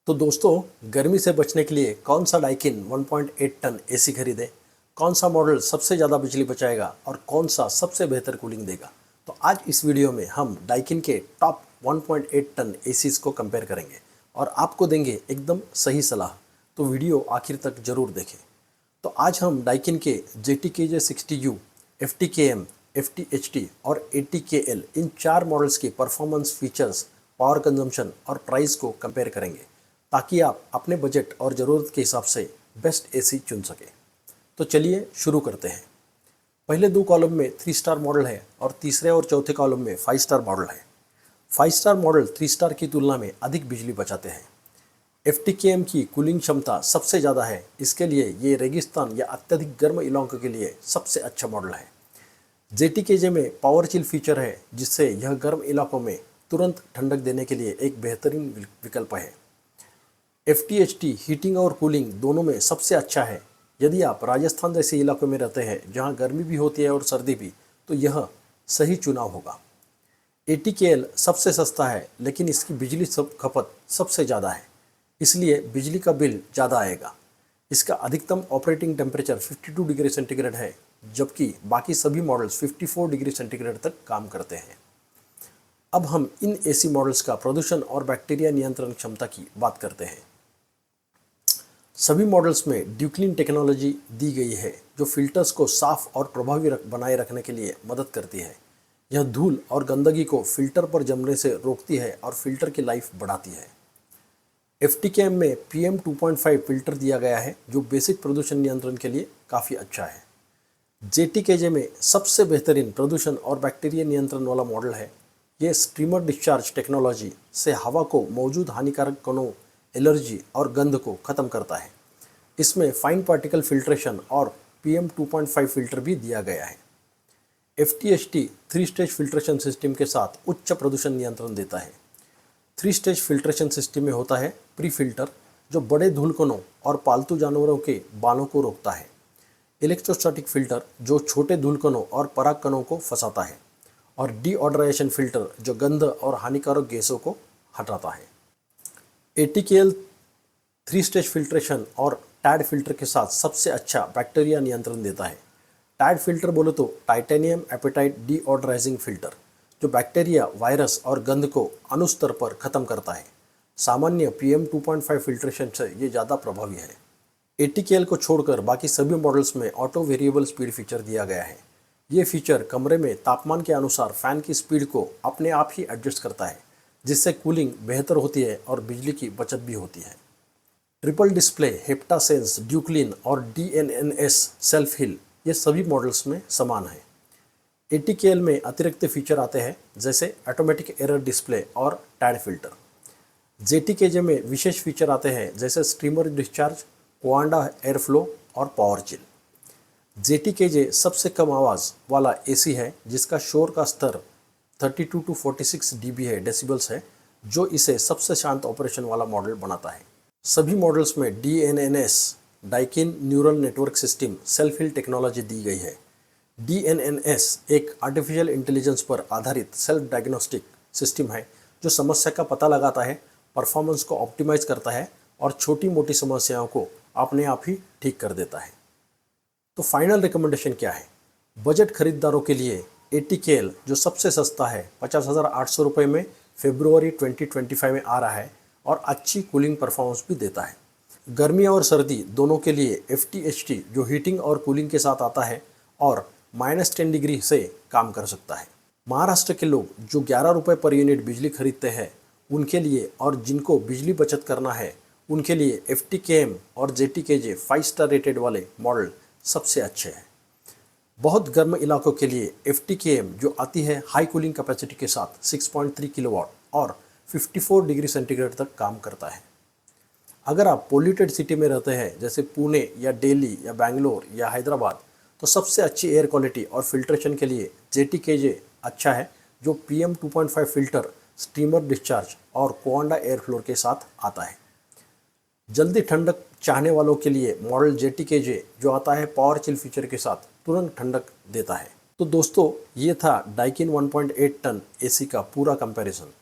तो दोस्तों, गर्मी से बचने के लिए कौन सा डाइकिन 1.8 टन एसी खरीदें? कौन सा मॉडल सबसे ज़्यादा बिजली बचाएगा और कौन सा सबसे बेहतर कूलिंग देगा? तो आज इस वीडियो में हम डाइकिन के टॉप 1.8 टन एसीज को कंपेयर करेंगे और आपको देंगे एकदम सही सलाह। तो वीडियो आखिर तक जरूर देखें। तो आज हम डाइकिन के JTKJ 60U, FTKM, FTHT और ATKL इन चार मॉडल्स के परफॉर्मेंस, फीचर्स, पावर कंजम्पशन और प्राइस को कंपेयर करेंगे ताकि आप अपने बजट और ज़रूरत के हिसाब से बेस्ट एसी चुन सकें। तो चलिए शुरू करते हैं। पहले दो कॉलम में 3 स्टार मॉडल है और तीसरे और चौथे कॉलम में 5 स्टार मॉडल है। 5 स्टार मॉडल 3 स्टार की तुलना में अधिक बिजली बचाते हैं। FTKM की कूलिंग क्षमता सबसे ज़्यादा है, इसके लिए ये रेगिस्तान या अत्यधिक गर्म इलाकों के लिए सबसे अच्छा मॉडल है। JTKJ में पावर चिल फीचर है, जिससे यह गर्म इलाकों में तुरंत ठंडक देने के लिए एक बेहतरीन विकल्प है। FTHT हीटिंग और कूलिंग दोनों में सबसे अच्छा है। यदि आप राजस्थान जैसे इलाकों में रहते हैं जहां गर्मी भी होती है और सर्दी भी, तो यह सही चुनाव होगा। ATKL सबसे सस्ता है, लेकिन इसकी बिजली खपत सबसे ज़्यादा है, इसलिए बिजली का बिल ज़्यादा आएगा। इसका अधिकतम ऑपरेटिंग टेम्परेचर 52 डिग्री सेंटीग्रेड है, जबकि बाकी सभी मॉडल्स 54 डिग्री सेंटीग्रेड तक काम करते हैं। अब हम इन एसी मॉडल्स का प्रदूषण और बैक्टीरिया नियंत्रण क्षमता की बात करते हैं। सभी मॉडल्स में ड्यूक्लीन टेक्नोलॉजी दी गई है, जो फिल्टर्स को साफ और प्रभावी बनाए रखने के लिए मदद करती है। यह धूल और गंदगी को फिल्टर पर जमने से रोकती है और फिल्टर की लाइफ बढ़ाती है। FTKM में PM 2.5 फिल्टर दिया गया है, जो बेसिक प्रदूषण नियंत्रण के लिए काफ़ी अच्छा है। JTKJ में सबसे बेहतरीन प्रदूषण और बैक्टीरिया नियंत्रण वाला मॉडल है। ये स्ट्रीमर डिस्चार्ज टेक्नोलॉजी से हवा को मौजूद हानिकारक कणों, एलर्जी और गंध को ख़त्म करता है। इसमें फाइन पार्टिकल फिल्ट्रेशन और PM 2.5 फिल्टर भी दिया गया है। FTHT 3 स्टेज फिल्ट्रेशन सिस्टम के साथ उच्च प्रदूषण नियंत्रण देता है। 3 स्टेज फिल्ट्रेशन सिस्टम में होता है प्री फिल्टर, जो बड़े धूलकणों और पालतू जानवरों के बालों को रोकता है। इलेक्ट्रोस्टैटिक फिल्टर, जो छोटे धूलकणों और पराग कणों को फंसाता है। और डीऑडराइजेशन फिल्टर, जो गंध और हानिकारक गैसों को हटाता है। ATKL 3 स्टेज फिल्ट्रेशन और टैड फिल्टर के साथ सबसे अच्छा बैक्टीरिया नियंत्रण देता है। टैड फिल्टर बोले तो टाइटेनियम एपेटाइट डीऑडराइजिंग फिल्टर, जो बैक्टीरिया, वायरस और गंध को अणुस्तर पर ख़त्म करता है। सामान्य PM 2.5 फिल्ट्रेशन से ये ज़्यादा प्रभावी है। ATKL को छोड़कर बाकी सभी मॉडल्स में ऑटो वेरिएबल स्पीड फीचर दिया गया है। ये फीचर कमरे में तापमान के अनुसार फ़ैन की स्पीड को अपने आप ही एडजस्ट करता है, जिससे कूलिंग बेहतर होती है और बिजली की बचत भी होती है। ट्रिपल डिस्प्ले, हेप्टासेंस, ड्यूक्लीन और DNNS सेल्फ हील, ये सभी मॉडल्स में समान है। ATKL में अतिरिक्त फीचर आते हैं, जैसे ऑटोमेटिक एरर डिस्प्ले और टैड फिल्टर। JTKJ में विशेष फीचर आते हैं, जैसे स्ट्रीमर डिस्चार्ज, क्वांडा एयर फ्लो और पावर चिल। JTKJ सबसे कम आवाज़ वाला एसी है, जिसका शोर का स्तर 32 to 46 dB है, डेसिबल्स है, जो इसे सबसे शांत ऑपरेशन वाला मॉडल बनाता है। सभी मॉडल्स में DNNS, Daikin neural network system self heal technology दी गई है। DNNS एक आर्टिफिशियल इंटेलिजेंस पर आधारित सेल्फ डायग्नोस्टिक सिस्टम है, जो समस्या का पता लगाता है, परफॉर्मेंस को ऑप्टिमाइज करता है और छोटी मोटी समस्याओं को अपने आप ही ठीक कर देता है। तो फाइनल रिकमेंडेशन क्या है? बजट खरीदारों के लिए ATKL, जो सबसे सस्ता है, 50,800 रुपये में फरवरी 2025 में आ रहा है और अच्छी कूलिंग परफॉर्मेंस भी देता है। गर्मी और सर्दी दोनों के लिए FTHT, जो हीटिंग और कूलिंग के साथ आता है और -10 डिग्री से काम कर सकता है। महाराष्ट्र के लोग जो 11 रुपये पर यूनिट बिजली खरीदते हैं, उनके लिए और जिनको बिजली बचत करना है, उनके लिए FTKM और JTKJ 5 स्टार रेटेड वाले मॉडल सबसे अच्छे हैं। बहुत गर्म इलाकों के लिए FTKM, जो आती है हाई कूलिंग कैपेसिटी के साथ 6.3 किलोवाट और 54 डिग्री सेंटीग्रेड तक काम करता है। अगर आप पोल्यूटेड सिटी में रहते हैं, जैसे पुणे या दिल्ली या बेंगलोर या हैदराबाद, तो सबसे अच्छी एयर क्वालिटी और फिल्ट्रेशन के लिए JTKJ अच्छा है, जो PM 2.5 फिल्टर, स्टीमर डिस्चार्ज और क्वांडा एयर फ्लो के साथ आता है। जल्दी ठंडक चाहने वालों के लिए मॉडल JTKJ, जो आता है पावर चिल फीचर के साथ, तुरंत ठंडक देता है। तो दोस्तों, ये था डाइकिन 1.8 टन एसी का पूरा कंपैरिजन।